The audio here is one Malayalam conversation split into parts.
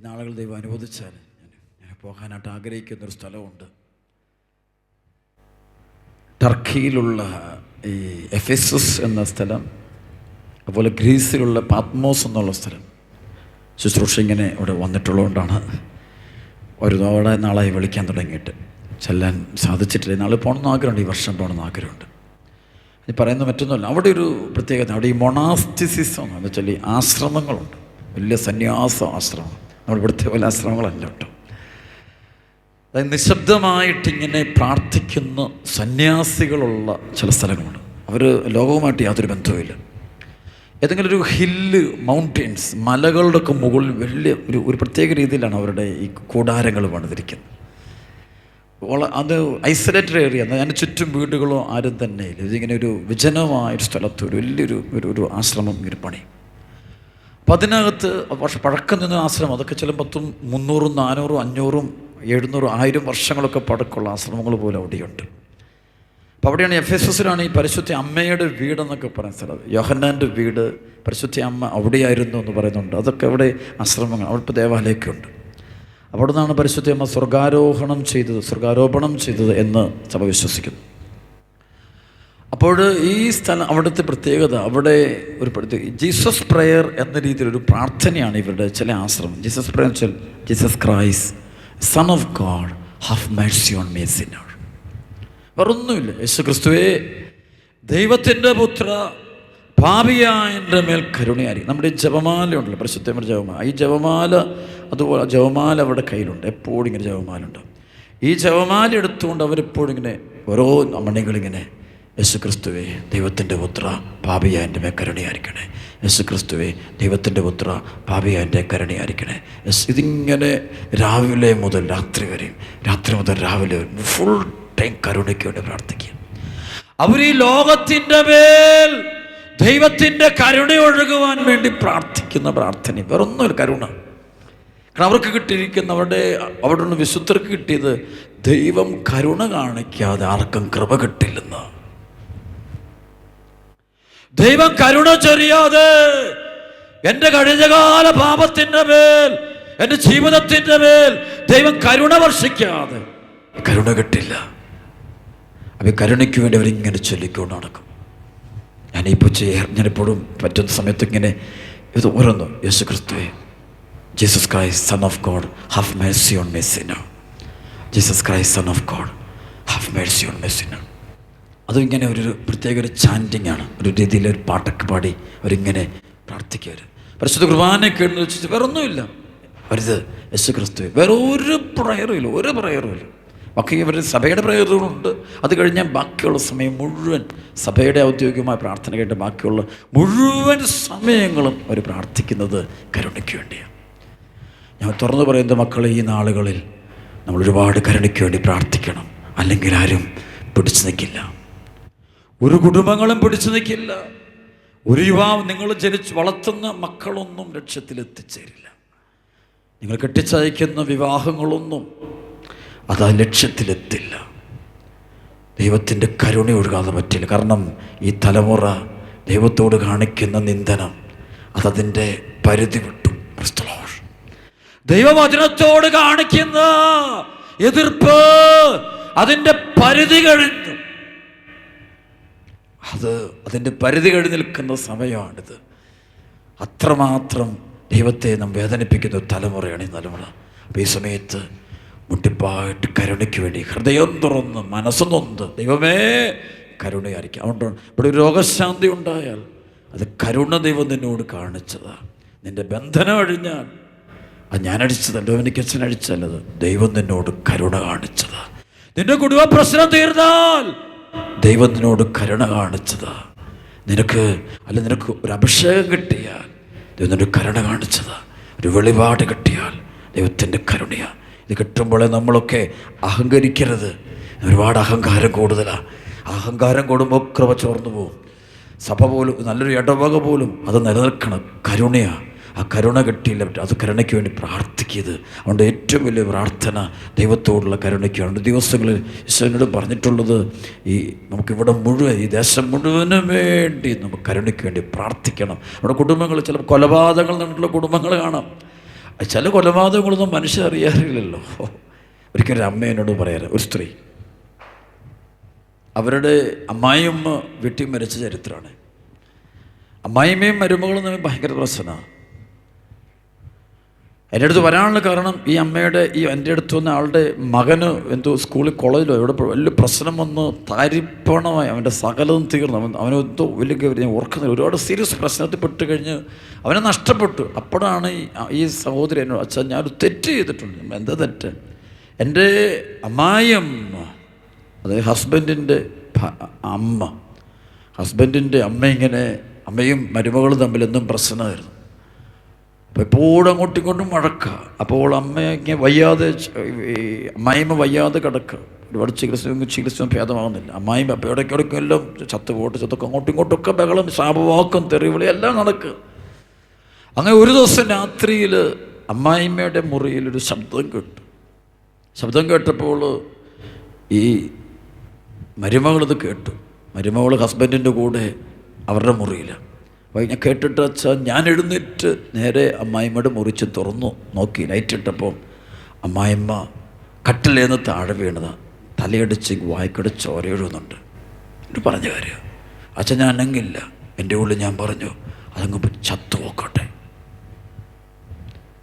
നാളുകൾ ദൈവം അനുവദിച്ചാൽ ഞാൻ പോകാനായിട്ട് ആഗ്രഹിക്കുന്നൊരു സ്ഥലമുണ്ട്. ടർക്കിയിലുള്ള ഈ എഫെസസ് എന്ന സ്ഥലം, അതുപോലെ ഗ്രീസിലുള്ള പാത്മോസ് എന്നുള്ള സ്ഥലം. ശുശ്രൂഷ ഇങ്ങനെ ഇവിടെ വന്നിട്ടുള്ളതുകൊണ്ടാണ് ഒരുപാട് നാളായി വിളിക്കാൻ തുടങ്ങിയിട്ട് ചെല്ലാൻ സാധിച്ചിട്ടില്ല. നാളെ പോകണമെന്ന് ആഗ്രഹമുണ്ട്, ഈ വർഷം പോകണമെന്ന് ആഗ്രഹമുണ്ട്. ഇത് പറയുന്നത് മറ്റൊന്നുമല്ല, അവിടെ ഒരു പ്രത്യേകത, അവിടെ ഈ മൊണാസ്റ്റിസിസം എന്ന് വെച്ചാൽ ഈ ആശ്രമങ്ങളുണ്ട്, വലിയ സന്യാസ ആശ്രമം. നമ്മൾ ഇവിടുത്തെ പോലെ ആശ്രമങ്ങളല്ല കേട്ടോ. അതായത് നിശബ്ദമായിട്ടിങ്ങനെ പ്രാർത്ഥിക്കുന്ന സന്യാസികളുള്ള ചില സ്ഥലങ്ങളുണ്ട്. അവർ ലോകവുമായിട്ട് യാതൊരു ബന്ധവുമില്ല. ഏതെങ്കിലും ഒരു ഹില്ല്, മൗണ്ടെയിൻസ്, മലകളുടെ ഒക്കെ മുകളിൽ വലിയ ഒരു പ്രത്യേക രീതിയിലാണ് അവരുടെ ഈ കൂടാരങ്ങൾ പണിതിരിക്കുന്നത്. അത് ഐസൊലേറ്റഡ് ഏരിയ, അതിന് ചുറ്റും വീടുകളോ ആരും തന്നെ ഇല്ല. ഇതിങ്ങനെ ഒരു വിജനമായൊരു സ്ഥലത്ത് ഒരു വലിയൊരു ഒരു ആശ്രമം ഇങ്ങനെ പണി. അപ്പം അതിനകത്ത് പഴക്കം നിന്ന ആശ്രമം, അതൊക്കെ ചില 300, 400, 500, 700, 1000 വർഷങ്ങളൊക്കെ പഴക്കമുള്ള ആശ്രമങ്ങൾ പോലും അവിടെയുണ്ട്. അപ്പോൾ അവിടെയാണ് എഫെസസിലാണ് ഈ പരിശുദ്ധ അമ്മയുടെ വീടെന്നൊക്കെ പറയുന്ന സ്ഥലം. യോഹന്നാൻ്റെ വീട്, പരിശുദ്ധ അമ്മ അവിടെയായിരുന്നു എന്ന് പറയുന്നുണ്ട്. അതൊക്കെ അവിടെ ആശ്രമങ്ങൾ, അവിടുത്തെ ദേവാലയമൊക്കെ ഉണ്ട്. അവിടെ നിന്നാണ് പരിശുദ്ധ അമ്മ സ്വർഗാരോപണം ചെയ്തത് എന്ന് സഭ വിശ്വസിക്കുന്നു. അപ്പോൾ ഈ സ്ഥലം, അവിടുത്തെ പ്രത്യേകത, അവിടെ ഒരു പ്രത്യേക ജീസസ് പ്രയർ എന്ന രീതിയിലൊരു പ്രാർത്ഥനയാണ് ഇവരുടെ ചില ആശ്രമം. ജീസസ് പ്രയർ വെച്ചാൽ Jesus Christ son of God have mercy on me Sinner. വേറൊന്നുമില്ല. യേശു ക്രിസ്തുവേ, ദൈവത്തിൻ്റെ പുത്ര, പാപിയായ എൻ്റെ മേൽ കരുണയായിരിക്കും. നമ്മുടെ ഈ ജപമാല ഉണ്ടല്ലോ, പരിശുദ്ധമായ ജപമാല. ഈ ജപമാല, അതുപോലെ ജപമാല അവരുടെ കയ്യിലുണ്ട്, എപ്പോഴും ഇങ്ങനെ ജപമാലുണ്ട്. ഈ ജപമാല എടുത്തുകൊണ്ട് അവരെപ്പോഴും ഇങ്ങനെ ഓരോ മണികളിങ്ങനെ, യേശു ക്രിസ്തുവേ ദൈവത്തിൻ്റെ പുത്ര, പാപിയായ എൻ്റെ മേൽ കരുണയായിരിക്കണേ. യേശു ക്രിസ്തുവേ ദൈവത്തിൻ്റെ പുത്ര, പാപിയായ എൻ്റെ കരുണയായിരിക്കണേ. ഇതിങ്ങനെ രാവിലെ മുതൽ രാത്രി വരെയും, രാത്രി മുതൽ രാവിലെ വരെയും ഫുൾ ടൈം കരുണയ്ക്ക് വേണ്ടി പ്രാർത്ഥിക്കുക. അവർ ഈ ലോകത്തിൻ്റെ മേൽ ദൈവത്തിൻ്റെ കരുണ ഒഴുകുവാൻ വേണ്ടി പ്രാർത്ഥിക്കുന്ന പ്രാർത്ഥന. വേറൊന്നുമില്ല, കരുണ. കാരണം അവർക്ക് കിട്ടിയിരിക്കുന്ന അവിടെ നിന്ന് വിശുദ്ധർക്ക് കിട്ടിയത്, ദൈവം കരുണ കാണിക്കാതെ ആർക്കും കൃപ കിട്ടില്ലെന്ന്. ദൈവം കരുണ ചൊരിയാതെ എൻ്റെ കഴിഞ്ഞകാല പാപത്തിൻ്റെ മേൽ, എൻ്റെ ജീവിതത്തിൻ്റെ മേൽ ദൈവം കരുണ വർഷിക്കാതെ കരുണ കിട്ടില്ല. അപ്പം കരുണയ്ക്ക് വേണ്ടി അവരിങ്ങനെ ചൊല്ലിക്കൊണ്ട് നടക്കും. ഞാനിപ്പോഴും പറ്റുന്ന സമയത്ത് ഇങ്ങനെ ഇത് ഓരോന്നു, യേശു ക്രിസ്തുവേ Jesus Christ son of God have mercy on me sinner. Jesus Christ son of God have mercy on me sinner. അതും ഇങ്ങനെ ഒരു പ്രത്യേക ഒരു ചാൻറ്റിങ് ആണ്, ഒരു രീതിയിൽ ഒരു പാട്ടൊക്കെ പാടി അവരിങ്ങനെ പ്രാർത്ഥിക്കുക. പരിശുദ്ധ കുർബാനയൊക്കെ എഴുതി വെച്ചിട്ട് വേറൊന്നുമില്ല. അവരിത് യേശു ക്രിസ്തുവേ, വേറെ ഒരു പ്രയറും ഇല്ല. ബാക്കി ഇവരുടെ സഭയുടെ പ്രയറുകളുണ്ട്. അത് കഴിഞ്ഞാൽ ബാക്കിയുള്ള സമയം മുഴുവൻ സഭയുടെ ഔദ്യോഗികമായ പ്രാർത്ഥന കേട്ട് ബാക്കിയുള്ള മുഴുവൻ സമയങ്ങളും അവർ പ്രാർത്ഥിക്കുന്നത് കരുണയ്ക്ക് വേണ്ടിയാണ്. ഞാൻ തുറന്നു പറയുന്നത്, മക്കളെ, ഈ നാളുകളിൽ നമ്മൾ ഒരുപാട് കരുണയ്ക്ക് വേണ്ടി പ്രാർത്ഥിക്കണം. അല്ലെങ്കിൽ ആരും പിടിച്ചു നിൽക്കില്ല, ഒരു കുടുംബങ്ങളും പിടിച്ചു നിൽക്കില്ല. ഒരു യുവാവ്, നിങ്ങൾ വളർത്തുന്ന മക്കളൊന്നും ലക്ഷ്യത്തിലെത്തിച്ചേരില്ല. നിങ്ങൾ കെട്ടിച്ചയക്കുന്ന വിവാഹങ്ങളൊന്നും അത് ആ ലക്ഷ്യത്തിലെത്തില്ല. ദൈവത്തിൻ്റെ കരുണ ഒഴുകാതെ പറ്റില്ല. കാരണം ഈ തലമുറ ദൈവത്തോട് കാണിക്കുന്ന നിന്ദനം അതതിൻ്റെ പരിധി വിട്ടു. ദൈവവചനത്തോട് കാണിക്കുന്ന എതിർപ്പ് അതിൻ്റെ പരിധി കഴിഞ്ഞു. അതിൻ്റെ പരിധി കഴിഞ്ഞ് നിൽക്കുന്ന സമയമാണിത്. അത്രമാത്രം ദൈവത്തെ നാം വേദനിപ്പിക്കുന്ന ഒരു തലമുറയാണ് ഈ തലമുറ. അപ്പോൾ ഈ സമയത്ത് മുട്ടിപ്പായിട്ട് കരുണയ്ക്ക് വേണ്ടി ഹൃദയം തുറന്ന് മനസ്സ് നൊന്ത്, ദൈവമേ കരുണയായിരിക്കും. അതുകൊണ്ടാണ് ഇവിടെ ഒരു രോഗശാന്തി ഉണ്ടായാൽ അത് കരുണ ദൈവം നിന്നോട് കാണിച്ചതാണ്. നിൻ്റെ ബന്ധനം അഴിഞ്ഞാൽ അത് ഞാനടിച്ചതല്ലോ, എനിക്ക് അച്ഛൻ അടിച്ചല്ലത്, ദൈവം നിന്നോട് കരുണ കാണിച്ചതാണ്. നിന്റെ കുടുംബ പ്രശ്നം തീർന്നാൽ ദൈവം നിന്നോട് കരുണ കാണിച്ചതാ. നിനക്ക് ഒരു അഭിഷേകം കിട്ടിയാൽ ദൈവം നിന്നോട് കരുണ കാണിച്ചതാ. ഒരു വെളിപാട് കിട്ടിയാൽ ദൈവത്തിൻ്റെ കരുണയാണ്. ഇത് കിട്ടുമ്പോഴേ നമ്മളൊക്കെ അഹങ്കരിക്കരുത്. ഒരുപാട് അഹങ്കാരം കൂടുതലാണ്. അഹങ്കാരം കൂടുമ്പോൾ കൃപ ചോർന്നു പോകും. സഭ പോലും, നല്ലൊരു ഇടവക പോലും അത് നിലനിൽക്കണം. കരുണയാണ്. ആ കരുണ കിട്ടിയില്ല, അത് കരുണയ്ക്ക് വേണ്ടി പ്രാർത്ഥിക്കരുത്. അതുകൊണ്ട് ഏറ്റവും വലിയ പ്രാർത്ഥന ദൈവത്തോടുള്ള കരുണയ്ക്കാണ്. ദിവസങ്ങളിൽ ഈശോനോട് പറഞ്ഞിട്ടുള്ളത്, നമുക്കിവിടെ മുഴുവൻ, ഈ ദേശം മുഴുവനും വേണ്ടി നമുക്ക് കരുണയ്ക്ക് വേണ്ടി പ്രാർത്ഥിക്കണം. നമ്മുടെ കുടുംബങ്ങൾ, ചില കൊലപാതകങ്ങൾ നടന്നിട്ടുള്ള കുടുംബങ്ങൾ കാണാം. ചില കൊലപാതകങ്ങളൊന്നും മനുഷ്യർ അറിയാറില്ലല്ലോ. ഒരിക്കലും അമ്മ എന്നോട് പറയാറ്, ഒരു സ്ത്രീ അവരുടെ അമ്മായിയമ്മ വീട്ടിൽ മരിച്ച ചരിത്രമാണ്. അമ്മായിമ്മയും മരുമകളും തമ്മിൽ ഭയങ്കര പ്രശ്നമാണ്. എൻ്റെ അടുത്ത് വരാനുള്ള കാരണം ഈ അമ്മയുടെ എൻ്റെ അടുത്ത് വന്ന ആളുടെ മകന് എന്തോ സ്കൂളിൽ കോളേജിലോ എവിടെ വലിയ പ്രശ്നം വന്ന് താരിപ്പണമായി അവൻ്റെ സകലതും തീർന്നു. അവനെന്തോ വലിയ ഞാൻ ഓർക്കുന്നില്ല, ഒരുപാട് സീരിയസ് പ്രശ്നത്തിൽ പെട്ട് കഴിഞ്ഞ് അവനെ നഷ്ടപ്പെട്ടു. അപ്പോഴാണ് ഈ സഹോദരി എന്നോട്, അച്ഛാ ഞാനൊരു തെറ്റ് ചെയ്തിട്ടുണ്ട്. എന്താ തെറ്റ്? എൻ്റെ അമ്മായിയമ്മ, അതായത് ഹസ്ബൻഡിൻ്റെ അമ്മ ഇങ്ങനെ അമ്മയും മരുമകളും തമ്മിൽ എന്നും പ്രശ്നമായിരുന്നു. അപ്പോൾ എപ്പോഴും അങ്ങോട്ടും ഇങ്ങോട്ടും വഴക്കുക. അപ്പോൾ അമ്മയ്ക്ക് വയ്യാതെ, അമ്മായിമ്മ വയ്യാതെ കിടക്കുക, ഒരുപാട് ചികിത്സ ഭേദമാകുന്നില്ല. അമ്മായിമ്മ അപ്പോൾ ഇടയ്ക്കിടയ്ക്കും എല്ലാം ചത്തൊക്കെ അങ്ങോട്ടും ഇങ്ങോട്ടൊക്കെ ബഹളം, ശാപവാക്കും തെറിവിളി എല്ലാം നടക്കുക. അങ്ങനെ ഒരു ദിവസം രാത്രിയിൽ അമ്മായിമ്മയുടെ മുറിയിലൊരു ശബ്ദം കേട്ടപ്പോൾ ഈ മരുമകളിത് കേട്ടു. മരുമകൾ ഹസ്ബൻഡിൻ്റെ കൂടെ അവരുടെ മുറിയിലാണ്. അപ്പോൾ ഞാൻ കേട്ടിട്ട് അച്ഛാ ഞാൻ എഴുന്നേറ്റ് നേരെ അമ്മായിമ്മയുടെ മുറിച്ച് തുറന്നു നോക്കി. ലൈറ്റ് ഇട്ടപ്പോൾ അമ്മായിമ്മ കട്ടിലേന്ന് താഴെ വീണതാണ്. തലയടിച്ച് വായ്ക്കടിച്ച് ചോരയൊഴുന്നുണ്ട്. എന്നിട്ട് പറഞ്ഞ കാര്യം അച്ഛൻ ഞാൻ അനങ്ങില്ല. എൻ്റെ ഉള്ളിൽ ഞാൻ പറഞ്ഞു അതങ്ങ് ചത്തു നോക്കട്ടെ.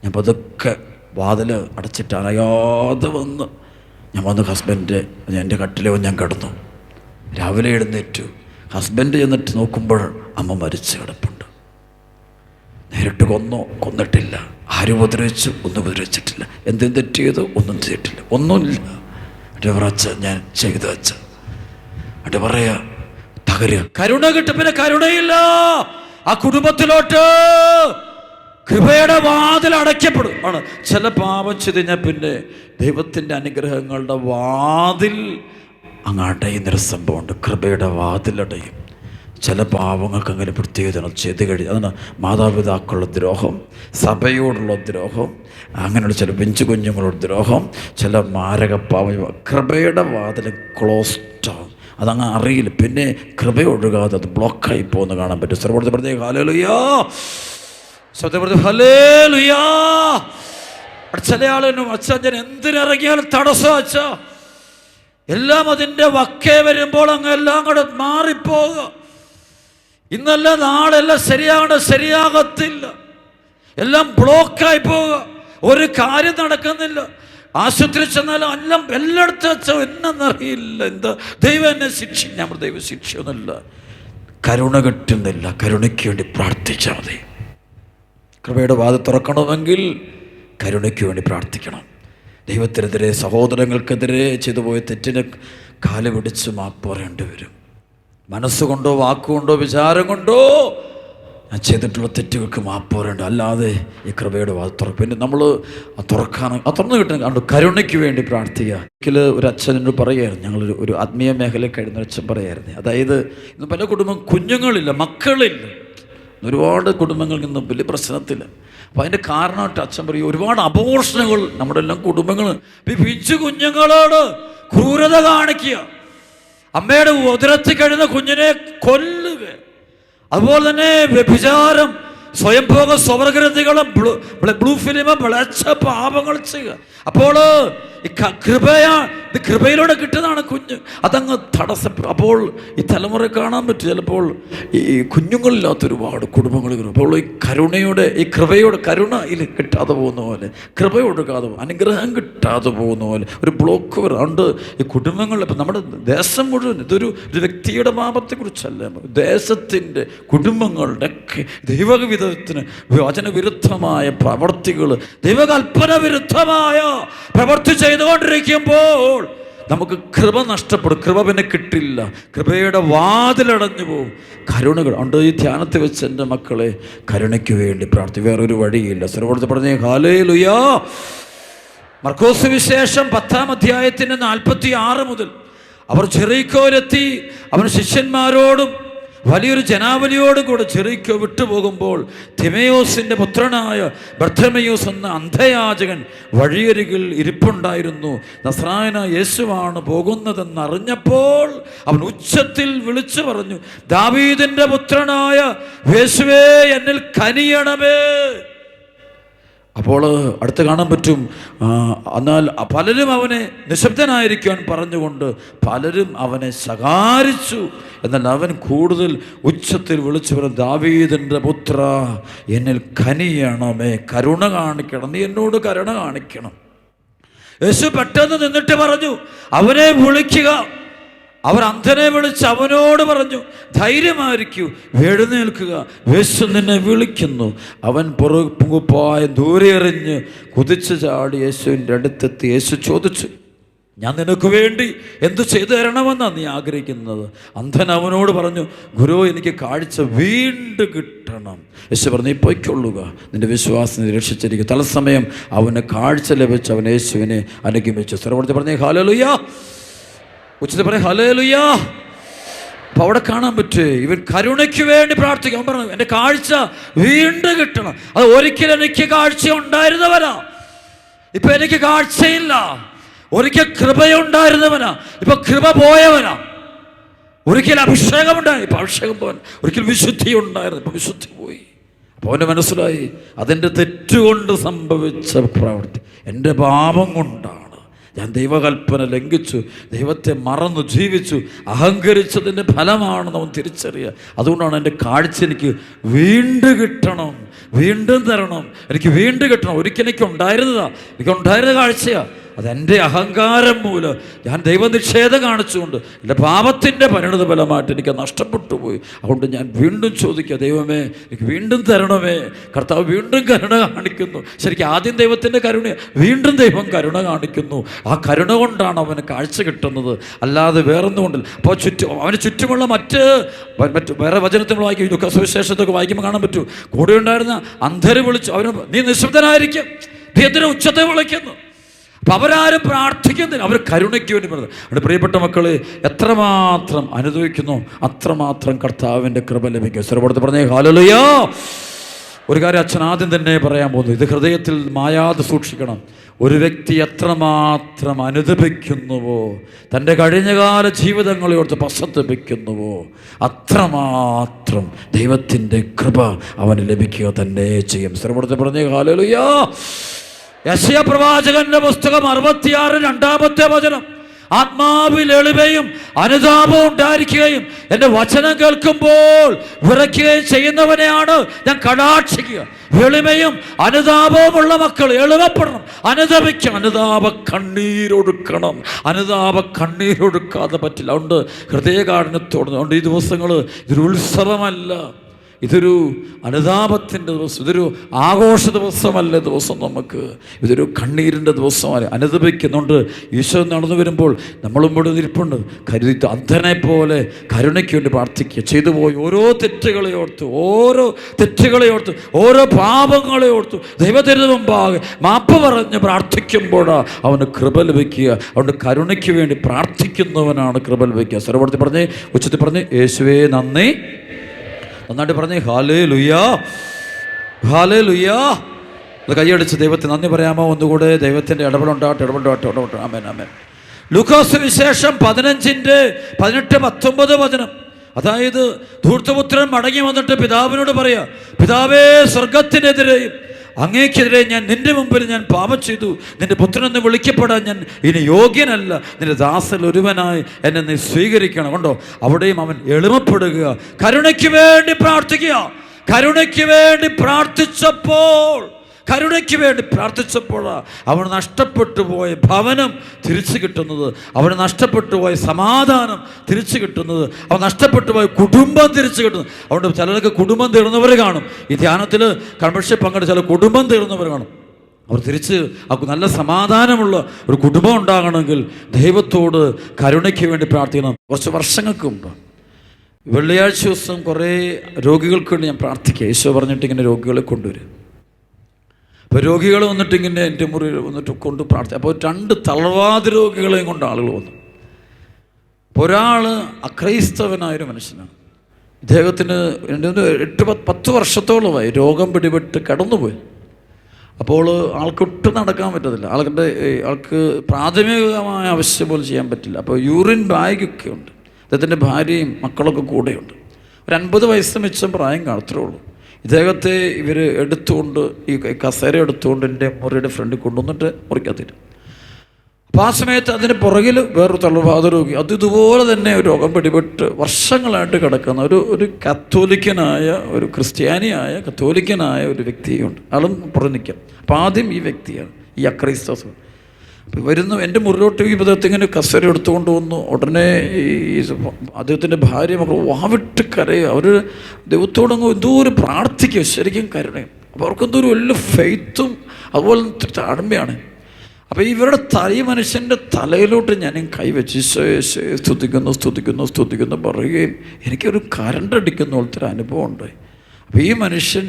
ഞാൻ പതുക്കെ വാതിൽ അടച്ചിട്ട് അറിയാതെ ഞാൻ വന്ന് ഹസ്ബൻഡ് എൻ്റെ കട്ടിലോ ഞാൻ കിടന്നു. രാവിലെ എഴുന്നേറ്റു. ഹസ്ബൻഡ് ചെന്നിട്ട് നോക്കുമ്പോൾ അമ്മ മരിച്ചു കിടപ്പുണ്ട്. നേരിട്ട് കൊന്നിട്ടില്ല. ആരും ഉപദ്രവിച്ചു? ഒന്നും ഉപദ്രവിച്ചിട്ടില്ല. എന്തും തെറ്റ് ചെയ്തു? ഒന്നും ചെയ്തിട്ടില്ല. ഒന്നുമില്ല. എൻ്റെ പറച്ച ഞാൻ ചെയ്തു വച്ച എൻ്റെ പറയാ തകരുക. കരുണ കിട്ടും, പിന്നെ കരുണയില്ല. ആ കുടുംബത്തിലോട്ട് കൃപയുടെ വാതിൽ അടയ്ക്കപ്പെടും ആണ്. ചില പാപം ചെയ്തുകഴിഞ്ഞാൽ പിന്നെ ദൈവത്തിൻ്റെ അനുഗ്രഹങ്ങളുടെ വാതിൽ അങ്ങ് അടയുന്നൊരു സംഭവമുണ്ട്. കൃപയുടെ വാതിലടയും. ചില പാവങ്ങൾക്ക് അങ്ങനെ പ്രത്യേകത ചെയ്ത് കഴിഞ്ഞാൽ അതാണ് മാതാപിതാക്കളുടെ ദ്രോഹം, സഭയോടുള്ള ദ്രോഹം, അങ്ങനെയുള്ള ചില പെഞ്ചു കുഞ്ഞുങ്ങളുടെ ദ്രോഹം, ചില മാരകപ്പാവം. കൃപയുടെ വാതിൽ ക്ലോസ്ഡാവും. അതങ്ങ് അറിയില്ല. പിന്നെ കൃപ ഒഴുകാതെ അത് ബ്ലോക്കായി പോകുന്ന കാണാൻ പറ്റും. സർവ്വത്തെ പ്രത്യേക ഹല്ലേലൂയാ, ഹല്ലേലൂയാ. ചില ആളും അച്ഛൻ ഞാൻ എന്തിനിറങ്ങിയാലും തടസ്സം അച്ഛാ, എല്ലാം അതിൻ്റെ വക്കേ വരുമ്പോൾ അങ്ങ് എല്ലാം കൂടെ മാറിപ്പോവുക. ഇന്നല്ല നാളെല്ലാം ശരിയാകത്തില്ല. എല്ലാം ബ്ലോക്കായി പോവുക. ഒരു കാര്യം നടക്കുന്നില്ല. ആശുപത്രി ചെന്നാലും എല്ലാം എല്ലായിടത്തും വെച്ചോ എന്നറിയില്ല. എന്താ ദൈവം എന്നെ ഞാൻ ദൈവ ശിക്ഷയൊന്നുമില്ല. കരുണ കിട്ടുന്നില്ല. കരുണയ്ക്ക് വേണ്ടി പ്രാർത്ഥിച്ചാൽ മതി. കൃപയുടെ വാതിൽ തുറക്കണമെങ്കിൽ കരുണയ്ക്ക് വേണ്ടി പ്രാർത്ഥിക്കണം. ദൈവത്തിനെതിരെ, സഹോദരങ്ങൾക്കെതിരെ ചെയ്തു പോയ തെറ്റിന് കാല് പിടിച്ച് മാപ്പ് പറയേണ്ടി വരും. മനസ്സുകൊണ്ടോ വാക്കുകൊണ്ടോ വിചാരം കൊണ്ടോ ഞാൻ ചെയ്തിട്ടുള്ള തെറ്റുകൾക്ക് മാപ്പ് പറയേണ്ട. അല്ലാതെ ഈ കൃപയുടെ വാതിൽ തുറക്കും. പിന്നെ നമ്മൾ തുറന്നു കിട്ടുന്ന കണ്ടു കരുണയ്ക്ക് വേണ്ടി പ്രാർത്ഥിക്കുക. ഒരിക്കൽ ഒരു അച്ഛനോട് പറയുമായിരുന്നു, ഞങ്ങളൊരു ആത്മീയ മേഖലയിൽ കഴിയുന്ന അച്ഛൻ പറയായിരുന്നു, അതായത് ഇന്ന് പല കുടുംബം കുഞ്ഞുങ്ങളില്ല, മക്കളില്ല. ഒരുപാട് കുടുംബങ്ങളിൽ നിന്നും വലിയ പ്രശ്നത്തില്ല. അപ്പോൾ അതിൻ്റെ കാരണമായിട്ട് അച്ഛൻ പറയും, ഒരുപാട് അബോർഷനുകൾ നമ്മുടെ എല്ലാം കുടുംബങ്ങൾ പിഞ്ചു കുഞ്ഞുങ്ങളോട് ക്രൂരത കാണിക്കുക, അമ്മയുടെ ഉദരത്തിൽ കഴിയുന്ന കുഞ്ഞിനെ കൊല്ലുക, അതുപോലെ തന്നെ വ്യഭിചാരം, സ്വയംഭോഗ സ്വവർഗ്രന്ഥികളും ബ്ലൂ ഫിലിം വിളച്ച പാപങ്ങൾ ചെയ്യുക. അപ്പോൾ ഇത് കൃപയിലൂടെ കിട്ടുന്നതാണ് കുഞ്ഞ്. അതങ്ങ് തടസ്സപ്പെടും. അപ്പോൾ ഈ തലമുറ കാണാൻ പറ്റും ചിലപ്പോൾ ഈ കുഞ്ഞുങ്ങളില്ലാത്ത ഒരുപാട് കുടുംബങ്ങൾ. അപ്പോൾ ഈ കരുണയുടെ, ഈ കൃപയുടെ, കരുണ ഇതിൽ കിട്ടാതെ പോകുന്ന പോലെ, കൃപ ഒഴുകാതെ പോകും, അനുഗ്രഹം കിട്ടാതെ പോകുന്ന പോലെ ഒരു ബ്ലോക്ക് വരാണ്ട് ഈ കുടുംബങ്ങളിൽ. ഇപ്പം നമ്മുടെ ദേശം മുഴുവൻ ഇതൊരു വ്യക്തിയുടെ പാപത്തെക്കുറിച്ചല്ല, ദേശത്തിൻ്റെ, കുടുംബങ്ങളുടെ ഒക്കെ ദൈവവിധത്തിന് വചനവിരുദ്ധമായ പ്രവർത്തികൾ, ദൈവകൽപ്പന വിരുദ്ധമായ പ്രവർത്തി ചെയ്തുകൊണ്ടിരിക്കുമ്പോൾ നമുക്ക് കൃപ നഷ്ടപ്പെടും. കൃപ പിന്നെ കിട്ടില്ല. കൃപയുടെ വാതിലടഞ്ഞു പോവും. കരുണകൾ ഉണ്ട്. ഈ ധ്യാനത്തിൽ വെച്ച് എൻ്റെ മക്കളെ കരുണയ്ക്ക് വേണ്ടി പ്രാർത്ഥി, വേറൊരു വഴിയില്ല. സർവ്വത്തെ പറഞ്ഞേ ഹല്ലേലൂയാ. മർക്കോസ് വിശേഷം 10-ാം അധ്യായത്തിൻ്റെ 46 മുതൽ അവർ ജെറീക്കോയിലെത്തി. അവൻ ശിഷ്യന്മാരോടും വലിയൊരു ജനാവലിയോടും കൂടെ ജെറീക്കോ വിട്ടുപോകുമ്പോൾ തിമയോസിൻ്റെ പുത്രനായ ബർത്തമയോസ് എന്ന അന്ധയാചകൻ വഴിയരികിൽ ഇരിപ്പുണ്ടായിരുന്നു. നസ്രായനായ യേശുവാണ് പോകുന്നതെന്നറിഞ്ഞപ്പോൾ അവൻ ഉച്ചത്തിൽ വിളിച്ചു പറഞ്ഞു, ദാവീദിൻ്റെ പുത്രനായ യേശുവേ, എന്നിൽ കനിയണമേ. അപ്പോൾ അടുത്ത് കാണാൻ പറ്റും, എന്നാൽ പലരും അവനെ നിശബ്ദനായിരിക്കാൻ പറഞ്ഞുകൊണ്ട് പലരും അവനെ ശകാരിച്ചു. എന്നാൽ അവൻ കൂടുതൽ ഉച്ചത്തിൽ വിളിച്ചു പറഞ്ഞു, ദാവീദിൻ്റെ പുത്ര, എന്നിൽ കനിയണമേ, കരുണ കാണിക്കണം, നീ എന്നോട് കരുണ കാണിക്കണം. യേശു പെട്ടെന്ന് നിന്നിട്ട് പറഞ്ഞു, അവനെ വിളിക്കുക. അവർ അന്ധനെ വിളിച്ച് അവനോട് പറഞ്ഞു, ധൈര്യമായിരിക്കൂ, എഴുന്നേൽക്കുക, യേശു നിന്നെ വിളിക്കുന്നു. അവൻ പുറകുപ്പായ ദൂരെ എറിഞ്ഞ് കുതിച്ചു ചാടി യേശുവിൻ്റെ അടുത്തെത്തി. യേശു ചോദിച്ചു, ഞാൻ നിനക്ക് വേണ്ടി എന്തു ചെയ്തു തരണമെന്നാണ് നീ ആഗ്രഹിക്കുന്നത്? അന്ധൻ അവനോട് പറഞ്ഞു, ഗുരു, എനിക്ക് കാഴ്ച വീണ്ടും കിട്ടണം. യേശു പറഞ്ഞു, നീ പൊയ്ക്കൊള്ളുക, നിന്റെ വിശ്വാസം രക്ഷിച്ചിരിക്കും. തത്സമയം അവന് കാഴ്ച ലഭിച്ച് അവൻ യേശുവിനെ അനുഗമിച്ചു. സ്വരപ്പെടുത്തി പറഞ്ഞേ ഹല്ലേലൂയ, ഉച്ചത്തിൽ പറയും ഹല്ലേലൂയ. അപ്പോൾ അവിടെ കാണാൻ പറ്റേ, ഇവൻ കരുണയ്ക്ക് വേണ്ടി പ്രാർത്ഥിക്കും. അവൻ പറഞ്ഞു, എൻ്റെ കാഴ്ച വീണ്ടും കിട്ടണം. അത് ഒരിക്കലും എനിക്ക് കാഴ്ച ഉണ്ടായിരുന്നവനാ, ഇപ്പം എനിക്ക് കാഴ്ചയില്ല. ഒരിക്കൽ കൃപയുണ്ടായിരുന്നവനാ, ഇപ്പൊ കൃപ പോയവനാ. ഒരിക്കൽ അഭിഷേകം ഉണ്ടായി, ഇപ്പൊ അഭിഷേകം പോവാൻ. ഒരിക്കൽ വിശുദ്ധി ഉണ്ടായിരുന്നു, ഇപ്പൊ വിശുദ്ധി പോയി. അപ്പോൾ അവന് മനസ്സിലായി, അതെൻ്റെ തെറ്റുകൊണ്ട് സംഭവിച്ച പ്രവൃത്തി, എൻ്റെ പാപം കൊണ്ടാണ്. ഞാൻ ദൈവകൽപ്പന ലംഘിച്ചു, ദൈവത്തെ മറന്നു ജീവിച്ചു, അഹങ്കരിച്ചതിൻ്റെ ഫലമാണെന്ന് അവൻ തിരിച്ചറിയുക. അതുകൊണ്ടാണ് എൻ്റെ കാഴ്ച എനിക്ക് വീണ്ടും കിട്ടണം, വീണ്ടും തരണം, എനിക്ക് വീണ്ടും കിട്ടണം. ഒരിക്കൽ എനിക്കുണ്ടായിരുന്ന കാഴ്ചയാണ്, അതെൻ്റെ അഹങ്കാരം മൂലം ഞാൻ ദൈവനിഷേധം കാണിച്ചുകൊണ്ട് എൻ്റെ പാപത്തിൻ്റെ പരിണിത ഫലമായിട്ട് എനിക്ക് നഷ്ടപ്പെട്ടു പോയി. അതുകൊണ്ട് ഞാൻ വീണ്ടും ചോദിക്കുക, ദൈവമേ എനിക്ക് വീണ്ടും തരണമേ. കർത്താവ് വീണ്ടും കരുണ കാണിക്കുന്നു. ശരിക്കും ആദ്യം ദൈവത്തിൻ്റെ കരുണ, വീണ്ടും ദൈവം കരുണ കാണിക്കുന്നു. ആ കരുണ കൊണ്ടാണ് അവന് കാഴ്ച കിട്ടുന്നത്, അല്ലാതെ വേറൊന്നും കൊണ്ടില്ല. അപ്പോൾ അവന് ചുറ്റുമുള്ള മറ്റ് വേറെ വചനത്തിൽ വായിക്കും, ദുഃഖ സുവിശേഷത്തൊക്കെ വായിക്കുമ്പോൾ കാണാൻ പറ്റും, കൂടെ ഉണ്ടായിരുന്ന അന്ധര് വിളിച്ചു, അവന് നീ നിശബ്ദനായിരിക്കും, നീ എന്തിനാ ഉച്ചത്തെ വിളിക്കുന്നു? അപ്പം അവരാരും പ്രാർത്ഥിക്കുന്നില്ല, അവർ കരുണയ്ക്ക് വേണ്ടി പറയുന്നത്. അവിടെ പ്രിയപ്പെട്ട മക്കളെ, എത്രമാത്രം അനുഭവിക്കുന്നു അത്രമാത്രം കർത്താവിൻ്റെ കൃപ ലഭിക്കും. സ്വരപ്പെടുത്ത് പറഞ്ഞേ ഹല്ലേലൂയ. ഒരു കാര്യം അച്ഛൻ ആദ്യം തന്നെ പറയാൻ പോകുന്നു, ഇത് ഹൃദയത്തിൽ മായാതെ സൂക്ഷിക്കണം. ഒരു വ്യക്തി എത്രമാത്രം അനുദപിക്കുന്നുവോ, തൻ്റെ കഴിഞ്ഞകാല ജീവിതങ്ങളെ ഓർത്ത് പശ്ചാത്തപിക്കുന്നുവോ, അത്രമാത്രം ദൈവത്തിൻ്റെ കൃപ അവന് ലഭിക്കുക തന്നെ ചെയ്യും. സ്വരപ്പെടുത്ത് പറഞ്ഞേ ഹല്ലേലൂയ. യെശയ്യാ പ്രവാചകന്റെ പുസ്തകം 66 വചനം, ആത്മാവിൽ എളിമയും അനുതാപവും ഉണ്ടായിരിക്കുകയും എൻ്റെ വചനം കേൾക്കുമ്പോൾ വിറയ്ക്കുകയും ചെയ്യുന്നവനെയാണ് ഞാൻ കടാക്ഷിക്കുക. എളിമയും അനുതാപവും ഉള്ള മക്കൾ എളിമപ്പെടണം, അനുതപിക്കണം, അനുതാപ കണ്ണീരൊടുക്കാതെ പറ്റില്ല. അതുകൊണ്ട് ഹൃദയകാഠിന്യത്തോട്, അതുകൊണ്ട് ഈ ദിവസങ്ങൾ ഇതൊരു ഉത്സവമല്ല, ഇതൊരു അനുതാപത്തിൻ്റെ ദിവസം, ഇതൊരു ആഘോഷ ദിവസമല്ല. ദിവസം നമുക്ക് ഇതൊരു കണ്ണീരിൻ്റെ ദിവസമാണ്. അനുതപിക്കുന്നുണ്ട്. ഈശോ നടന്നു വരുമ്പോൾ നമ്മളും ഇവിടെ ഇരിപ്പുണ്ട്. അന്ധനെ പോലെ കരുണയ്ക്ക് വേണ്ടി പ്രാർത്ഥിക്കുക. ചെയ്തു പോയി ഓരോ തെറ്റുകളെ ഓർത്ത്, ഓരോ പാപങ്ങളെ ഓർത്ത് ദൈവത്തിന് മുമ്പാകെ മാപ്പ് പറഞ്ഞ് പ്രാർത്ഥിക്കുമ്പോഴാണ് അവന് കൃപ ലഭിക്കുക. അതുകൊണ്ട് കരുണയ്ക്ക് വേണ്ടി പ്രാർത്ഥിക്കുന്നവനാണ് കൃപ ലഭിക്കുക. സ്വരപ്പെടുത്തി പറഞ്ഞേ, ഉച്ചത്തിൽ പറഞ്ഞ് യേശുവേ നന്ദി. നന്നായിട്ട് പറഞ്ഞേ ഹല്ലേലൂയാ, ഹല്ലേലൂയാ. അത് കൈയടിച്ച് ദൈവത്തിന് നന്ദി പറയാമോ? ഒന്നുകൂടെ ദൈവത്തിൻ്റെ ഇടപെടോട്ടെ. ആമേൻ, ആമേൻ. ലൂക്കോസ് വിശേഷം 15-18-19 വചനം. അതായത് ധൂർത്തപുത്രൻ മടങ്ങി വന്നിട്ട് പിതാവിനോട് പറയാ, പിതാവേ, സ്വർഗത്തിനെതിരെയും അങ്ങേക്കെതിരെ ഞാൻ നിന്റെ മുമ്പിൽ ഞാൻ പാപം ചെയ്തു. നിന്റെ പുത്രനെന്ന് വിളിക്കപ്പെടാൻ ഞാൻ ഇനി യോഗ്യനല്ല. നിന്റെ ദാസൽ ഒരുവനായി എന്നെ നീ സ്വീകരിക്കണം. കണ്ടോ, അവിടെയും അവൻ എളിമപ്പെടുക, കരുണയ്ക്ക് വേണ്ടി പ്രാർത്ഥിക്കുക. കരുണയ്ക്ക് വേണ്ടി പ്രാർത്ഥിച്ചപ്പോഴാണ് അവൻ നഷ്ടപ്പെട്ടു പോയ ഭവനം തിരിച്ചു കിട്ടുന്നത്, അവന് നഷ്ടപ്പെട്ടു പോയ സമാധാനം തിരിച്ചു കിട്ടുന്നത്, അവൻ നഷ്ടപ്പെട്ടു പോയ കുടുംബം തിരിച്ചു കിട്ടുന്നത്. അതുകൊണ്ട് ചിലർക്ക് കുടുംബം തീർന്നവർ കാണും. ഈ ധ്യാനത്തിൽ കൺവെൻഷൻ പങ്കെടുത്ത ചില കുടുംബം തീർന്നവർ കാണും. അവർ തിരിച്ച് നല്ല സമാധാനമുള്ള ഒരു കുടുംബം ഉണ്ടാകണമെങ്കിൽ ദൈവത്തോട് കരുണയ്ക്ക് വേണ്ടി പ്രാർത്ഥിക്കണം. കുറച്ച് വർഷങ്ങൾക്ക് മുമ്പ് വെള്ളിയാഴ്ച ദിവസം കുറേ രോഗികൾക്ക് വേണ്ടി ഞാൻ പ്രാർത്ഥിക്കുക. യേശു പറഞ്ഞിട്ട് ഇങ്ങനെ രോഗികളെ കൊണ്ടുവരും. അപ്പോൾ രോഗികൾ വന്നിട്ട് ഇങ്ങനെ എൻ്റെ മുറിയിൽ വന്നിട്ട് കൊണ്ട് പ്രാർത്ഥിക്കും. അപ്പോൾ 2 തളർവാദ രോഗികളെയും കൊണ്ട് ആളുകൾ വന്നു. അപ്പോൾ ഒരാൾ അക്രൈസ്തവനായൊരു മനുഷ്യനാണ്. ഇദ്ദേഹത്തിന് 8-10 വർഷത്തോളമായി രോഗം പിടിപെട്ട് കടന്നുപോയി. അപ്പോൾ ആൾക്കൊട്ടും നടക്കാൻ പറ്റത്തില്ല. ആൾക്ക് പ്രാഥമികമായ ആവശ്യം പോലും ചെയ്യാൻ പറ്റില്ല. അപ്പോൾ യൂറിൻ ബാഗൊക്കെ ഉണ്ട്. അദ്ദേഹത്തിൻ്റെ ഭാര്യയും മക്കളൊക്കെ കൂടെയുണ്ട്. ഒരു 50 വയസ്സ് മിച്ചം പ്രായം കാണത്രേ ഉള്ളൂ. ഇദ്ദേഹത്തെ ഇവർ എടുത്തുകൊണ്ട് ഈ കസേര എടുത്തുകൊണ്ട് എൻ്റെ മുറിയുടെ ഫ്രണ്ടിൽ കൊണ്ടുവന്നിട്ട് മുറിക്കത്തിട്ട്. അപ്പോൾ ആ സമയത്ത് അതിന് പുറകിൽ വേറൊരു തളർവാദ രോഗി, അത് ഇതുപോലെ തന്നെ ഒരു രോഗം പിടിപെട്ട് വർഷങ്ങളായിട്ട് കിടക്കുന്ന ഒരു കത്തോലിക്കനായ, ഒരു ക്രിസ്ത്യാനിയായ കത്തോലിക്കനായ ഒരു വ്യക്തിയുണ്ട്. ആളും പുറം നിൽക്കാം. അപ്പോൾ ആദ്യം ഈ വ്യക്തിയാണ്, ഈ അക്രൈസ്തവ. അപ്പോൾ വരുന്നു എൻ്റെ മുറിലോട്ട് ഈ വിധത്തിൽ ഇങ്ങനെ കസേര എടുത്തുകൊണ്ട് വന്നു. ഉടനെ ഈ അദ്ദേഹത്തിൻ്റെ ഭാര്യ മക്കൾ വാവിട്ട് കരയുക. അവർ ദൈവത്തോടങ്ങ് എന്തോ ഒരു പ്രാർത്ഥിക്കുക, ശരിക്കും കരുണയും. അപ്പോൾ അവർക്കെന്തോ ഒരു വലിയ ഫെയ്ത്തും അതുപോലെ താഴ്മയാണ്. അപ്പോൾ ഇവരുടെ ഈ മനുഷ്യൻ്റെ തലയിലോട്ട് ഞാൻ കൈവച്ച് സ്തുതിക്കുന്നു പറയുകയും എനിക്കൊരു കരണ്ടടിക്കുന്ന പോലത്തെ ഒരു അനുഭവം ഉണ്ടായി. അപ്പോൾ ഈ മനുഷ്യൻ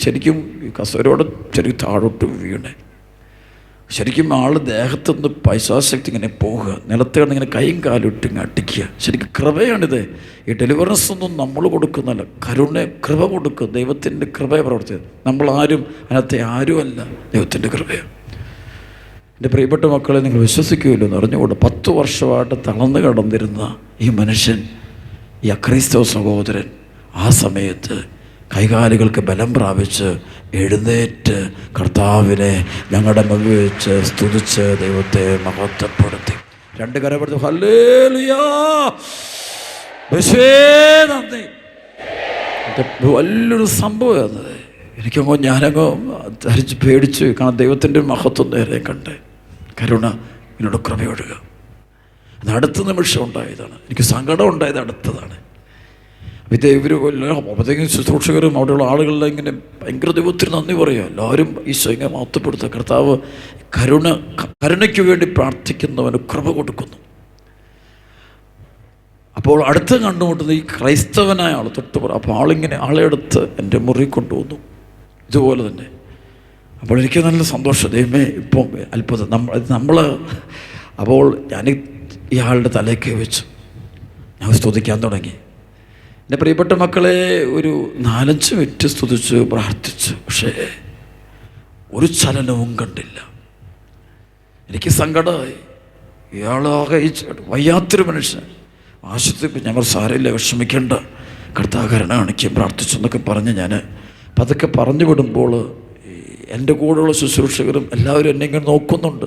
ശരിക്കും കസേരയോടെ ശരിക്കും താഴോട്ട് വീണേ. ശരിക്കും ദേഹത്തുനിന്ന് പൈശാശക്തി ഇങ്ങനെ പോവുക, നിലത്ത് കിടന്നിങ്ങനെ കൈയും കാലും ഇട്ട് ഇങ്ങനെ അടിക്കുക. ശരിക്കും കൃപയാണിത്. ഈ ഡെലിവറൻസ് ഒന്നും നമ്മൾ കൊടുക്കുന്നല്ല, കൃപ കൊടുക്കുക. ദൈവത്തിൻ്റെ കൃപയെ പ്രവർത്തിച്ചത്. നമ്മളാരും അതിനകത്തെ ആരുമല്ല, ദൈവത്തിൻ്റെ കൃപയാണ്. എൻ്റെ പ്രിയപ്പെട്ട മക്കളെ, നിങ്ങൾ വിശ്വസിക്കുമല്ലോ എന്ന് അറിഞ്ഞുകൊണ്ട് 10 വർഷമായിട്ട് തളർന്നു കിടന്നിരുന്ന ഈ മനുഷ്യൻ, ഈ അക്രൈസ്തവ സഹോദരൻ, ആ സമയത്ത് കൈകാലുകൾക്ക് ബലം പ്രാപിച്ച് എഴുന്നേറ്റ് കർത്താവിനെ ഞങ്ങളുടെ മുമ്പിൽ വെച്ച് സ്തുതിച്ച് ദൈവത്തെ മഹത്വപ്പെടുത്തി. 2 കരപ്പെടുത്തി ഹല്ലേലൂയാ, നന്ദി. വലിയൊരു സംഭവം. ഞാനങ്ങോ ധരിച്ച് പേടിച്ച്, കാരണം ദൈവത്തിൻ്റെ മഹത്വം നേരെ കണ്ട് കരുണ എന്നോട് കൃപയൊഴുക. അത് അടുത്ത നിമിഷം ഉണ്ടായതാണ്. എനിക്ക് സങ്കടം ഉണ്ടായത് അടുത്തതാണ്. ഇവർ അപ്പോഴത്തേക്കും ശുശ്രൂഷകരും അവിടെയുള്ള ആളുകളെല്ലാം ഇങ്ങനെ ഭയങ്കര ദൈവത്തിന് നന്ദി പറയുക. എല്ലാവരും ഈശോ ഇങ്ങനെ മഹത്വപ്പെടുത്തുക. കർത്താവ് കരുണയ്ക്ക് വേണ്ടി പ്രാർത്ഥിക്കുന്നവന് കൃപ കൊടുക്കുന്നു. അപ്പോൾ അടുത്ത് കണ്ടുമുട്ടുന്ന ഈ ക്രൈസ്തവനായ ആൾ തൊട്ട് അപ്പോൾ ആളെ എടുത്ത് എൻ്റെ മുറി കൊണ്ടുവന്നു. ഇതുപോലെ തന്നെ. അപ്പോൾ എനിക്ക് നല്ല സന്തോഷം. ദൈവമേ, ഇപ്പം അത്ഭുതം നമ്മൾ അപ്പോൾ ഞാൻ ഇയാളുടെ തലയ്ക്ക് വെച്ചു ഞാൻ സ്തുതിക്കാൻ തുടങ്ങി. എൻ്റെ പ്രിയപ്പെട്ട മക്കളെ, ഒരു 4-5 മിനിറ്റ് സ്തുതിച്ച് പ്രാർത്ഥിച്ചു. പക്ഷേ ഒരു ചലനവും കണ്ടില്ല. എനിക്ക് സങ്കടമായി. ഇയാളാകെ വയ്യാത്തൊരു മനുഷ്യൻ. ആശുപത്രി ഞങ്ങൾ സാരമില്ല, വിഷമിക്കേണ്ട, കർത്താവ് കരുണ കാണിക്കുകയും പ്രാർത്ഥിച്ചു എന്നൊക്കെ പറഞ്ഞ് ഞാൻ പതുക്കെ പറഞ്ഞു വിടുമ്പോൾ എൻ്റെ കൂടെയുള്ള ശുശ്രൂഷകരും എല്ലാവരും എന്നെ ഇങ്ങനെ നോക്കുന്നുണ്ട്.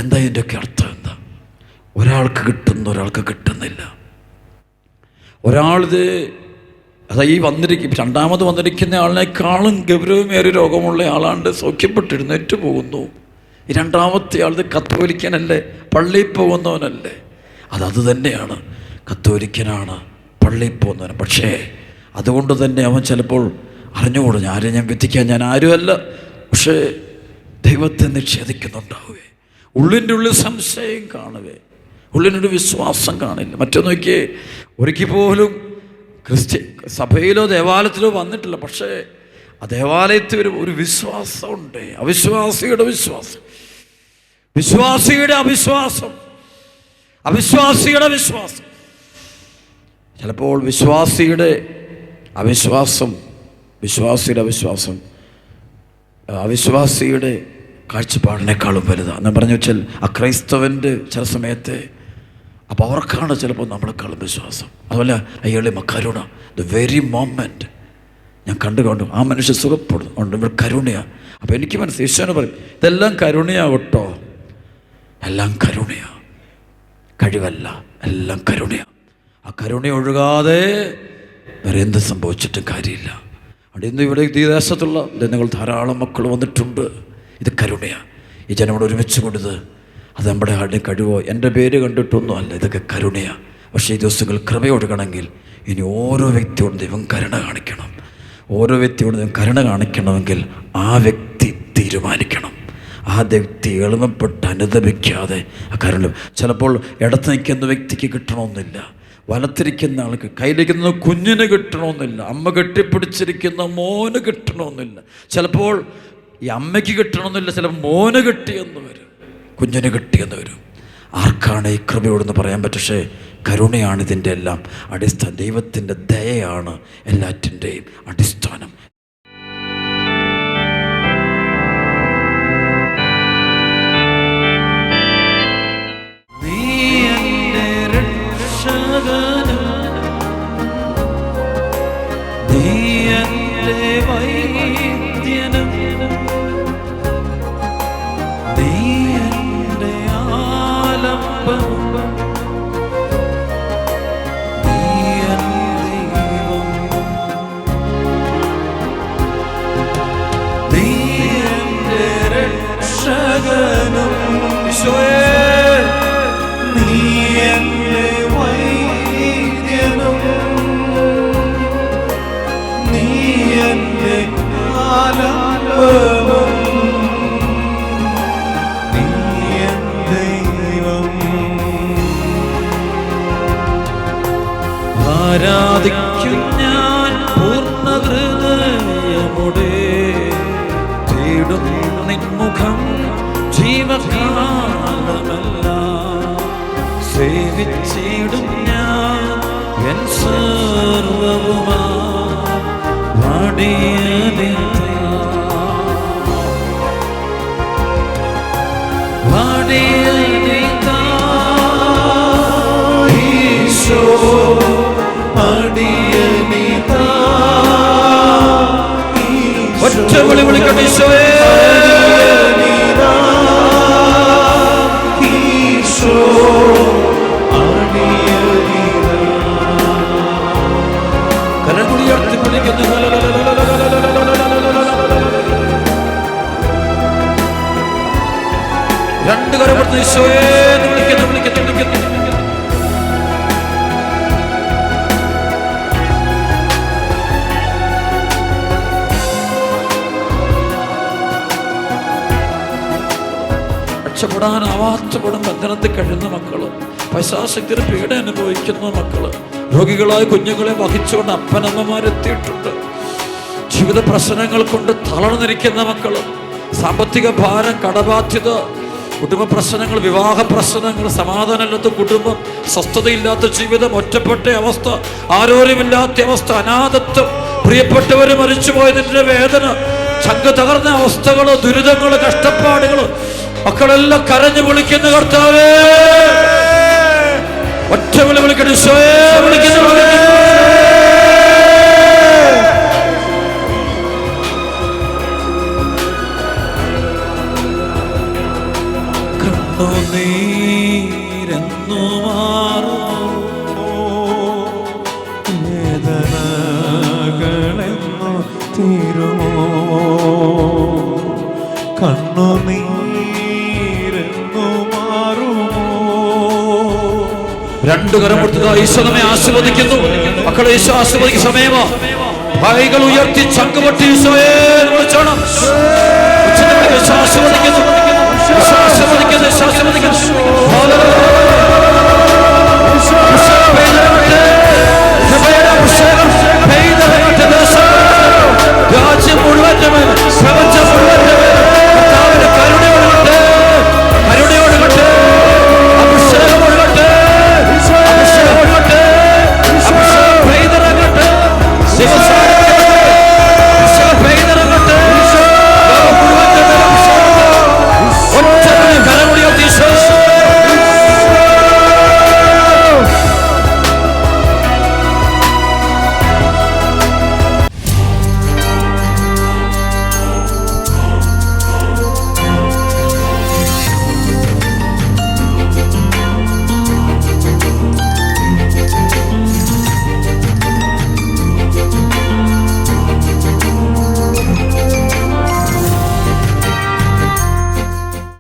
എന്താ ഇതിൻ്റെയൊക്കെ അർത്ഥം? എന്താ ഒരാൾക്ക് കിട്ടുന്നു, ഒരാൾക്ക് കിട്ടുന്നില്ല. ഒരാളിത് രണ്ടാമത് വന്നിരിക്കുന്ന ആളിനേക്കാളും ഗൗരവമേറിയ രോഗമുള്ള ആളാണ്ട് സൗഖ്യപ്പെട്ടിരുന്നേറ്റ് പോകുന്നു. ഈ രണ്ടാമത്തെ ആളിത് കത്തോലിക്കനല്ലേ, പള്ളിയിൽ പോകുന്നവനല്ലേ? അത് തന്നെയാണ്, കത്തോലിക്കനാണ്, പള്ളിയിൽ പോകുന്നവൻ. പക്ഷേ അതുകൊണ്ട് തന്നെ അവൻ ചിലപ്പോൾ അറിഞ്ഞുകൂടും, ആരെയും ഞാൻ വിധിക്കാൻ ഞാൻ ആരുമല്ല. പക്ഷേ ദൈവത്തെ നിഷേധിക്കുന്നുണ്ടാവേ, ഉള്ളിൻ്റെ ഉള്ളിൽ സംശയം കാണുവേ, ഉള്ളിനൊരു വിശ്വാസം കാണില്ല. മറ്റൊന്നൊക്കെ ഒരിക്കൽ പോലും സഭയിലോ ദേവാലയത്തിലോ വന്നിട്ടില്ല. പക്ഷേ ആ ദേവാലയത്തിൽ ഒരു വിശ്വാസമുണ്ട്. അവിശ്വാസിയുടെ വിശ്വാസം, വിശ്വാസിയുടെ അവിശ്വാസം, അവിശ്വാസിയുടെ വിശ്വാസം. ചിലപ്പോൾ വിശ്വാസിയുടെ അവിശ്വാസം, വിശ്വാസിയുടെ അവിശ്വാസം അവിശ്വാസിയുടെ കാഴ്ചപ്പാടിനേക്കാളും വലുതാണ്. ഞാൻ പറഞ്ഞു വെച്ചാൽ അക്രൈസ്തവൻ്റെ ചില സമയത്ത് അപ്പോൾ അവർക്കാണ് ചിലപ്പോൾ നമ്മളെക്കാളും വിശ്വാസം. അതുപോലെ അയാളെ കരുണ, ദ വെരി മൊമെൻറ്റ് ഞാൻ കണ്ടു ആ മനുഷ്യൻ സുഖപ്പെടുന്നുണ്ട്. ഇവർ കരുണയാണ്. അപ്പോൾ എനിക്ക് മനസ്സിലായി, ഈശോനെ പറയും ഇതെല്ലാം കരുണയാവട്ടോ, എല്ലാം കരുണയാണ്, കഴിവല്ല, എല്ലാം കരുണയാണ്. ആ കരുണ ഒഴുകാതെ വേറെ എന്ത് സംഭവിച്ചിട്ടും കാര്യമില്ല. അവിടെ ഇന്ന് ഇവിടെ ഈ ദേശത്തുള്ള ജനങ്ങൾ ധാരാളം മക്കൾ വന്നിട്ടുണ്ട്. ഇത് കരുണയാണ്. ഈ ജനങ്ങളോട് ഒരുമിച്ച് കൊണ്ടത് അത് നമ്മുടെ ആരുടെ കഴിവോ എൻ്റെ പേര് കണ്ടിട്ടൊന്നും അല്ല, ഇതൊക്കെ കരുണയാണ്. പക്ഷേ ഈ ദിവസങ്ങൾ കൃപയൊഴുകണമെങ്കിൽ ഇനി ഓരോ വ്യക്തിയോടും ദൈവം കരുണ കാണിക്കണം. ഓരോ വ്യക്തിയോടും ദൈവം കരുണ കാണിക്കണമെങ്കിൽ ആ വ്യക്തി തീരുമാനിക്കണം. ആ വ്യക്തി എളിമപ്പെട്ട് അനുദപിക്കാതെ ആ കരുണ. ചിലപ്പോൾ ഇടത്ത് നിൽക്കുന്ന വ്യക്തിക്ക് കിട്ടണമെന്നില്ല, വലത്തിരിക്കുന്ന ആൾക്ക്, കയ്യിലിരിക്കുന്ന കുഞ്ഞിന് കിട്ടണമെന്നില്ല, അമ്മ കെട്ടിപ്പിടിച്ചിരിക്കുന്ന മോന് കിട്ടണമെന്നില്ല. ചിലപ്പോൾ ഈ അമ്മയ്ക്ക് കിട്ടണമെന്നില്ല, ചിലപ്പോൾ മോന് കിട്ടിയെന്ന് വരും, കുഞ്ഞിന് കിട്ടിയെന്ന് വരും. ആർക്കാണ് ഈ കൃപയോടെന്ന് പറയാൻ പറ്റും? പക്ഷേ കരുണയാണ് ഇതിൻ്റെ എല്ലാം അടിസ്ഥാനം. ദൈവത്തിൻ്റെ ദയയാണ് എല്ലാറ്റിൻ്റെയും അടിസ്ഥാനം. നീ എൻ്റെ വൈദ്യനും നീ എൻ്റെ ആലംബം, നീ എൻ ദൈവം, നീ എൻ്റെ രക്ഷകനും. ഈശോയേ, നീ എൻ്റെ വൈദ്യനും, നീ എൻ്റെ ആലംബവും, നീ എൻ ദൈവം. ആരാധിക്കും ഞാൻ പൂർണ്ണ ഹൃദയമോടെ, തേടും നിൻമുഖം ജീവകാലമെല്ലാം, സേവിച്ചിടും ഞാൻ എൻ സർവ്വവുമാ ഈശോ ഒറ്റ വിളി വിളിക്കട്ടെ ഈശോയെ. ഈശോ കരങ്ങൾ ഉയർത്തി വിളിക്കുന്നു. രണ്ട് കരപ്പെടുന്ന ഈശോയെ വിളിക്കുന്നു വിളിക്കുന്നു വിളിക്കുന്നു. രക്ഷപ്പെടാനാവാത്ത കൂടെ ബന്ധനത്തിൽ കഴിയുന്ന മക്കള്, പൈശാചികരുടെ പീഡ അനുഭവിക്കുന്ന മക്കള്, രോഗികളായ കുഞ്ഞുങ്ങളെ വഹിച്ചുകൊണ്ട് അപ്പനമ്മമാരെത്തിയിട്ടുണ്ട്. ജീവിത പ്രശ്നങ്ങൾ കൊണ്ട് തളർന്നിരിക്കുന്ന മക്കള്, സാമ്പത്തിക ഭാരം, കടബാധ്യത, കുടുംബ പ്രശ്നങ്ങൾ, വിവാഹ പ്രശ്നങ്ങൾ, സമാധാനമില്ലാത്ത കുടുംബം, സ്വസ്ഥതയില്ലാത്ത ജീവിതം, ഒറ്റപ്പെട്ട അവസ്ഥ, ആരോഗ്യമില്ലാത്ത അവസ്ഥ, അനാഥത്വം, പ്രിയപ്പെട്ടവര് മരിച്ചുപോയതിൻ്റെ വേദന, ചങ്ക് തകർന്ന അവസ്ഥകള്, ദുരിതങ്ങള്, കഷ്ടപ്പാടുകള്, മക്കളെല്ലാം കരഞ്ഞു വിളിക്കുന്ന കർത്താവേ, ഒറ്റ വിളി വിളിക്കട്ടെ ഈശോയെ വിളിക്കുന്നു. കണ്ണുനീരെന്നു മാറുമോ, വേദനകളെന്നു തീരുമോ, കണ്ണുനീരെന്നു മാറുമോ. രണ്ടു കരം കൊടുത്തുക. ഈശോ നമ്മെ ആശീർവദിക്കുന്നു. മക്കളെ ഈശോ ആശീർവദിക്കുന്ന സമയമാ. കൈകൾ ഉയർത്തി ചങ്കുപൊട്ടി ഈശോയെ വിളിച്ചോണം. ഈശോ ആശീർവദിക്കുന്നു, ഈശോ ആശീർവദിക്കുന്നു, ഈശോ ആശീർവദിക്കുന്നു.